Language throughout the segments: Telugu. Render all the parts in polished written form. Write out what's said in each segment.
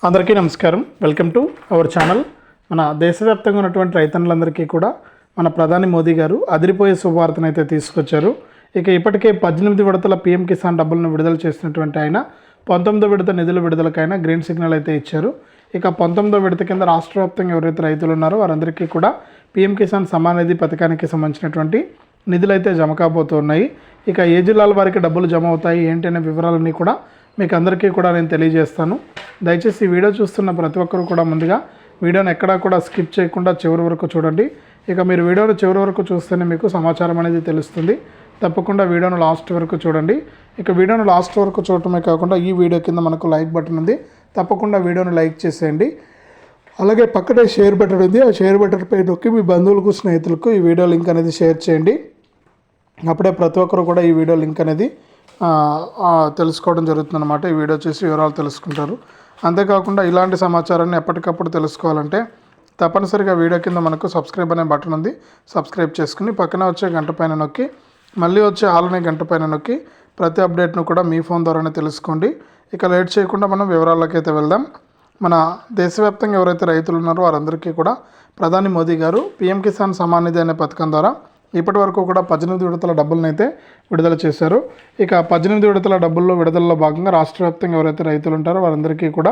అందరికీ నమస్కారం. Welcome to our channel. మన దేశవ్యాప్తంగా ఉన్నటువంటి రైతన్నులందరికీ కూడా మన ప్రధాని మోదీ గారు అదిరిపోయే శుభవార్తను అయితే తీసుకొచ్చారు. ఇప్పటికే 18 విడతల పీఎం కిసాన్ డబ్బులను విడుదల చేసినటువంటి ఆయన 19వ విడత నిధుల విడుదలకైనా గ్రీన్ సిగ్నల్ అయితే ఇచ్చారు. 19వ విడత కింద రాష్ట్ర వ్యాప్తంగా ఎవరైతే రైతులు ఉన్నారో వారందరికీ కూడా పీఎం కిసాన్ సమాన్ నిధి పథకానికి సంబంధించినటువంటి నిధులు అయితే జమ కాబోతున్నాయి. ఏ జిల్లాల వారికి డబ్బులు జమ అవుతాయి ఏంటి అనే వివరాలన్నీ కూడా మీకు అందరికీ కూడా నేను తెలియజేస్తాను. దయచేసి ఈ వీడియో చూస్తున్న ప్రతి ఒక్కరు కూడా ముందుగా వీడియోని ఎక్కడా కూడా స్కిప్ చేయకుండా చివరి వరకు చూడండి. మీరు వీడియోను చివరి వరకు చూస్తేనే మీకు సమాచారం అనేది తెలుస్తుంది. తప్పకుండా వీడియోను లాస్ట్ వరకు చూడండి. వీడియోను లాస్ట్ వరకు చూడటమే కాకుండా ఈ వీడియో కింద మనకు లైక్ బటన్ ఉంది, తప్పకుండా వీడియోను లైక్ చేసేయండి. అలాగే పక్కనే షేర్ బటన్ ఉంది, ఆ షేర్ బటన్ పై నొక్కి మీ బంధువులకు స్నేహితులకు ఈ వీడియో లింక్ అనేది షేర్ చేయండి. అప్పుడే ప్రతి ఒక్కరు కూడా ఈ వీడియో లింక్ అనేది తెలుసుకోవడం జరుగుతుందన్నమాట. ఈ వీడియో చేసి వివరాలు తెలుసుకుంటారు. అంతేకాకుండా ఇలాంటి సమాచారాన్ని ఎప్పటికప్పుడు తెలుసుకోవాలంటే తప్పనిసరిగా వీడియో కింద మనకు సబ్స్క్రైబ్ అనే బటన్ ఉంది, సబ్స్క్రైబ్ చేసుకుని పక్కన వచ్చే గంట పైన నొక్కి మళ్ళీ వచ్చే ఆల్ అనే గంట పైన నొక్కి ప్రతి అప్డేట్ను కూడా మీ ఫోన్ ద్వారానే తెలుసుకోండి. లేట్ చేయకుండా మనం వివరాల్లోకి అయితే వెళ్దాం. మన దేశవ్యాప్తంగా ఎవరైతే రైతులు ఉన్నారో వారందరికీ కూడా ప్రధాని మోదీ గారు పీఎం కిసాన్ సమాన్ నిధి అనే పథకం ద్వారా ఇప్పటి వరకు కూడా 18 విడతల డబ్బులను అయితే విడుదల చేశారు. 18 విడతల డబ్బుల్లో విడుదలలో భాగంగా రాష్ట్ర వ్యాప్తంగా ఎవరైతే రైతులు ఉంటారో వారందరికీ కూడా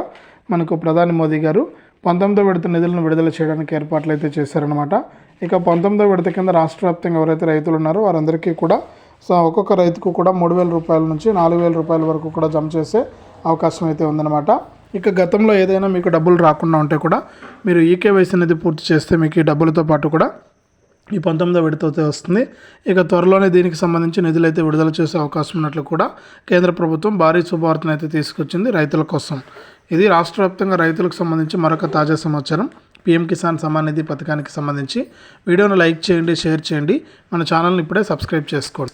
మనకు ప్రధాని మోదీ గారు 19వ విడత నిధులను విడుదల చేయడానికి ఏర్పాట్లు అయితే చేశారనమాట. 19వ విడత కింద రాష్ట్ర వ్యాప్తంగా ఎవరైతే రైతులు ఉన్నారో వారందరికీ కూడా ఒక్కొక్క రైతుకు కూడా 3,000 రూపాయల నుంచి 4,000 రూపాయల వరకు కూడా జమ చేసే అవకాశం అయితే ఉందన్నమాట. గతంలో ఏదైనా మీకు డబ్బులు రాకుండా ఉంటే కూడా మీరు ఈకేవైసీ అనేది పూర్తి చేస్తే మీకు ఈ డబ్బులతో పాటు కూడా 19వ విడత అయితే వస్తుంది. త్వరలోనే దీనికి సంబంధించి నిధులు అయితే విడుదల చేసే అవకాశం ఉన్నట్లు కూడా కేంద్ర ప్రభుత్వం భారీ శుభవార్తను అయితే తీసుకొచ్చింది రైతుల కోసం. ఇది రాష్ట్ర వ్యాప్తంగా రైతులకు సంబంధించి మరొక తాజా సమాచారం. పీఎం కిసాన్ సమాన్ నిధి పథకానికి సంబంధించి వీడియోను లైక్ చేయండి, షేర్ చేయండి, మన ఛానల్ని ఇప్పుడే సబ్స్క్రైబ్ చేసుకోండి.